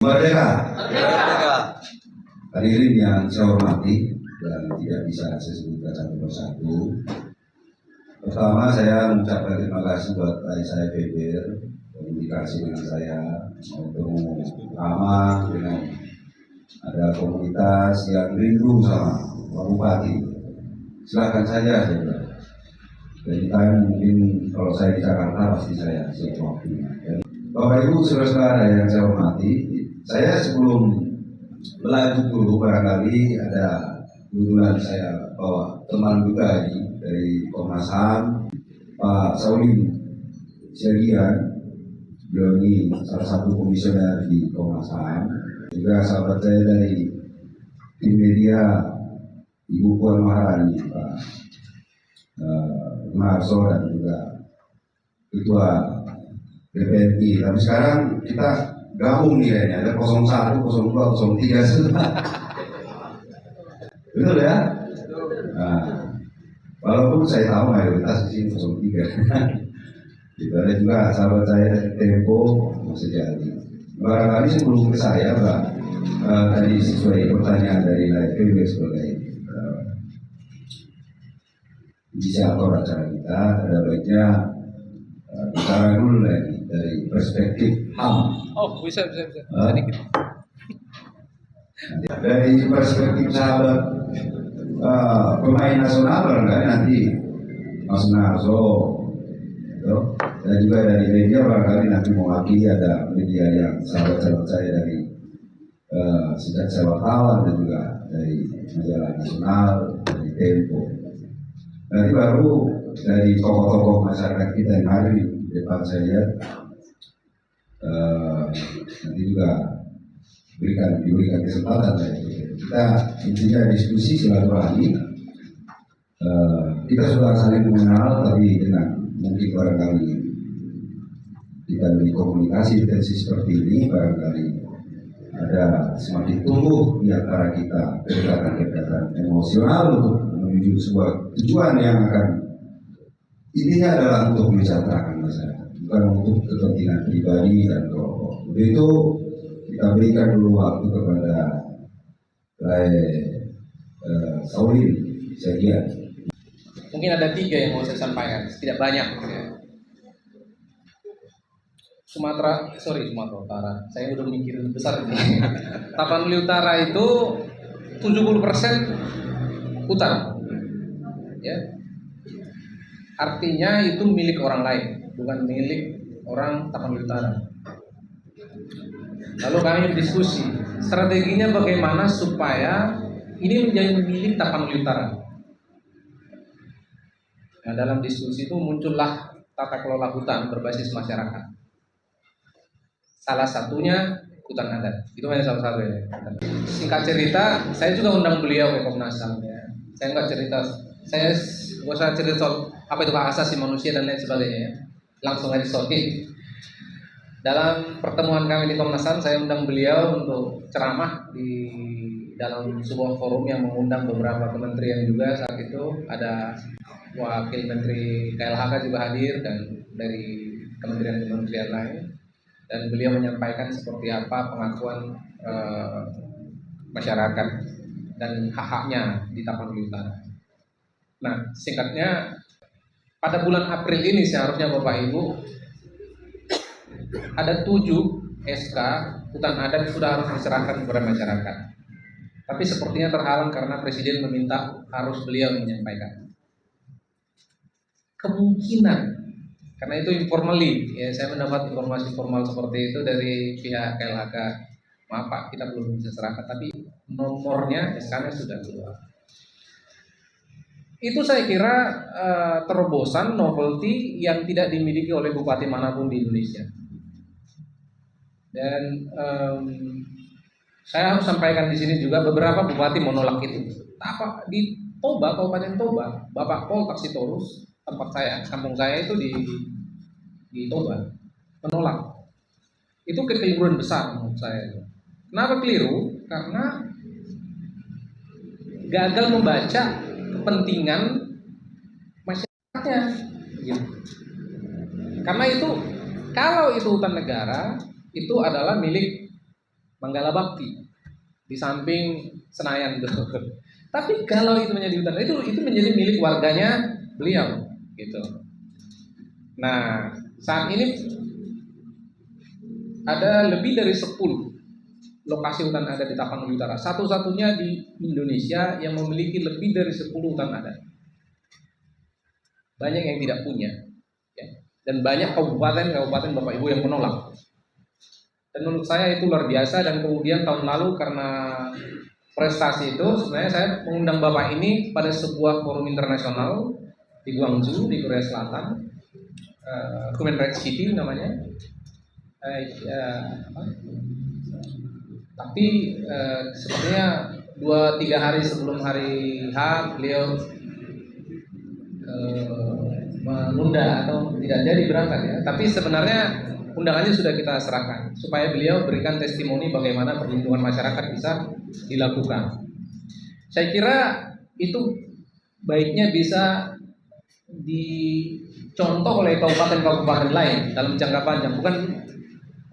Merdeka. Hadirin yang saya hormati dan tidak bisa saya sebutkan satu persatu. Pertama, saya mengucapkan terima kasih buat saya Feber komunikasi dengan saya untuk ramah dengan ada komunitas yang rindu sama Pak Bupati. Silakan saja saya bilang. Jadi mungkin kalau saya di Jakarta pasti saya siap waktunya. Bapak Ibu saudara-saudara yang saya hormati, saya sebelum melanjut dulu barangkali ada kebetulan saya bawa teman juga ini dari Komnas HAM, Pak Saulin Siagian, beliau ini salah satu komisioner di Komnas HAM, juga sahabat saya dari tim media Ibu Puan Maharani, Pak Marso dan juga Ketua BPMI. Tapi sekarang kita gabung nih kayaknya, ada 01, 02, 03 sudah. Betul ya? Nah, walaupun saya tahu mayoritas di sini 03. Gitu, ada juga sahabat saya dari Tempo masih jadi. Barangkali sebelum ke saya, Pak, tadi sesuai pertanyaan dari LFB sebagai inisiator acara kita, ada baiknya bicara dulu dari perspektif HAM. Oh, bisa. Sedikit. Dari perspektif sahabat pemain nasional barangkali nanti Mas Narso, dan juga dari media barangkali nanti mewakili ada media yang sahabat-sahabat saya dari sejak saya wartawan dan juga dari majalah nasional, dari Tempo. Nanti baru dari tokoh-tokoh masyarakat kita yang hadir di depan saya, nanti juga diberikan kesempatan kita intinya diskusi silaturahmi. Kita sudah saling mengenal, tapi dengan mungkin barangkali kita dari komunikasi intensif seperti ini barangkali ada semakin tumbuh di antara kita kedekatan emosional untuk menuju sebuah tujuan yang akan intinya adalah untuk mensejahterakan masyarakat, bukan untuk kepentingan pribadi dan kelompok. Untuk itu kita berikan dulu waktu kepada Saulin Siagian. Mungkin ada 3 yang mau saya sampaikan, tidak banyak. Sumatera Utara. Saya udah mikirin besar ini. Tapanuli Utara itu 70% hutan. Ya. Artinya itu milik orang lain, bukan milik orang Tapanuli Utara. Lalu kami diskusi, strateginya bagaimana supaya ini menjadi milik Tapanuli Utara. Nah, dalam diskusi itu muncullah tata kelola hutan berbasis masyarakat. Salah satunya hutan adat. Itu hanya salah satu ya. Singkat cerita, saya juga undang beliau ke Komnas HAM ya. Saya nggak cerita soal apa itu hak asasi manusia dan lain sebagainya ya. Langsung aja sorry. Dalam pertemuan kami di Komnas HAM, saya undang beliau untuk ceramah di dalam sebuah forum yang mengundang beberapa kementerian juga. Saat itu ada Wakil Menteri KLHK juga hadir dan dari kementerian-kementerian lain, dan beliau menyampaikan seperti apa pengakuan masyarakat dan hak-haknya di Tapanuli Utara. Nah, singkatnya pada bulan April ini seharusnya Bapak Ibu ada 7 SK hutan adat sudah harus diserahkan kepada masyarakat. Tapi sepertinya terhalang karena Presiden meminta harus beliau menyampaikan. Kemungkinan karena itu informally ya, saya mendapat informasi formal seperti itu dari pihak KLHK. Maaf Pak, kita belum bisa serahkan, tapi nomornya SK-nya sudah keluar. Itu saya kira terobosan novelty yang tidak dimiliki oleh bupati manapun di Indonesia. Dan saya harus sampaikan di sini juga beberapa bupati menolak itu. Apa di Toba, Kabupaten Toba, Bapak Pol Taksitorus, tempat saya, kampung saya itu di Toba, menolak. Itu kekeliruan besar menurut saya. Kenapa keliru? Karena gagal membaca kepentingan masyarakatnya. Gitu. Karena itu, kalau itu hutan negara, itu adalah milik Manggala Bakti di samping Senayan itu. Tapi kalau itu menjadi hutan, itu menjadi milik warganya beliau, gitu. Nah, saat ini ada lebih dari 10 lokasi hutan adat di Tapanuli Utara. Satu-satunya di Indonesia yang memiliki lebih dari 10 hutan adat. Banyak yang tidak punya, ya. Dan banyak kabupaten Bapak Ibu yang menolak. Dan menurut saya itu luar biasa. Dan kemudian tahun lalu karena prestasi itu, sebenarnya saya mengundang Bapak ini pada sebuah forum internasional di Guangzhou, di Korea Selatan, Human Rights City namanya. Tapi sepertinya 2-3 hari sebelum hari H beliau menunda atau tidak jadi berangkat, ya. Tapi sebenarnya undangannya sudah kita serahkan supaya beliau berikan testimoni bagaimana perlindungan masyarakat bisa dilakukan. Saya kira itu baiknya bisa dicontoh oleh kabupaten-kabupaten lain dalam jangka panjang, bukan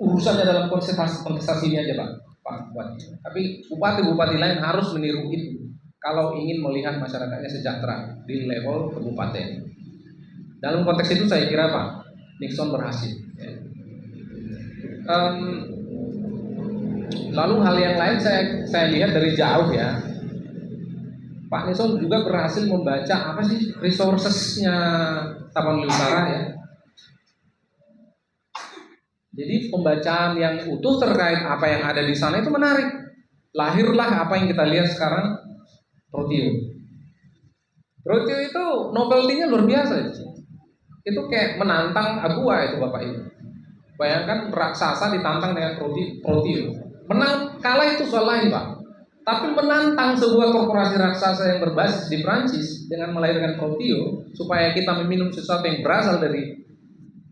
urusannya dalam kontestasi ini aja Pak Bupati. Tapi bupati-bupati lain harus meniru itu kalau ingin melihat masyarakatnya sejahtera di level kabupaten. Dalam konteks itu saya kira Pak Nixon berhasil. Lalu hal yang lain saya lihat dari jauh, ya. Pak Nixon juga berhasil membaca apa sih resourcesnya Tapanuli Utara, ya. Jadi pembacaan yang utuh terkait apa yang ada di sana itu menarik. Lahirlah apa yang kita lihat sekarang, Protio. Protio itu novelty-nya luar biasa itu. Itu kayak menantang Agua itu Bapak Ibu. Bayangkan raksasa ditantang dengan Protio. Menang kalah itu soal lain Pak. Tapi menantang sebuah korporasi raksasa yang berbasis di Prancis dengan melahirkan Protio supaya kita meminum sesuatu yang berasal dari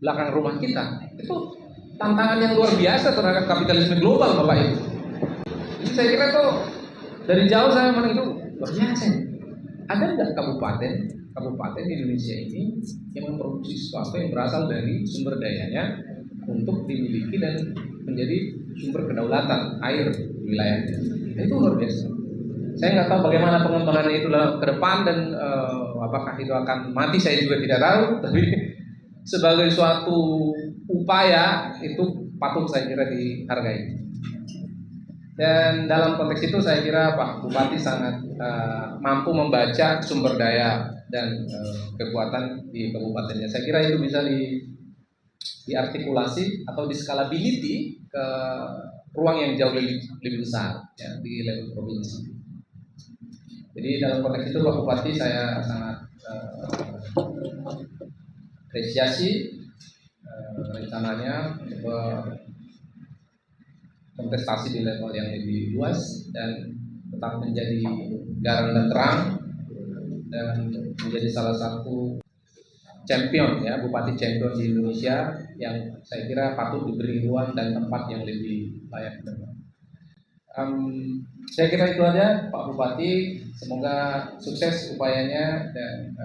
belakang rumah kita. Itu tantangan yang luar biasa terhadap kapitalisme global Bapak Ibu. Jadi saya kira itu dari jauh saya memang itu luar biasa. Ada nggak kabupaten di Indonesia ini yang memproduksi sesuatu yang berasal dari sumber dayanya untuk dimiliki dan menjadi sumber kedaulatan air di wilayahnya? Itu luar biasa. Saya nggak tahu bagaimana pengembangan itu ke depan dan apakah itu akan mati, saya juga tidak tahu. Tapi sebagai suatu upaya itu patut saya kira dihargai. Dan dalam konteks itu saya kira Pak Bupati sangat mampu membaca sumber daya dan kekuatan di kabupatennya. Saya kira itu bisa diartikulasi atau diskalability ke ruang yang jauh lebih besar, ya, di level provinsi. Jadi dalam konteks itu Pak Bupati saya sangat apresiasi rencananya kontestasi di level yang lebih luas dan tetap menjadi garang dan terang dan menjadi salah satu champion, ya, bupati champion di Indonesia yang saya kira patut diberi ruang dan tempat yang lebih layak. Saya kira itu aja Pak Bupati, semoga sukses upayanya dan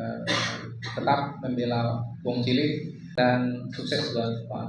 tetap membela Wong Cilik dan sukses buat Pak.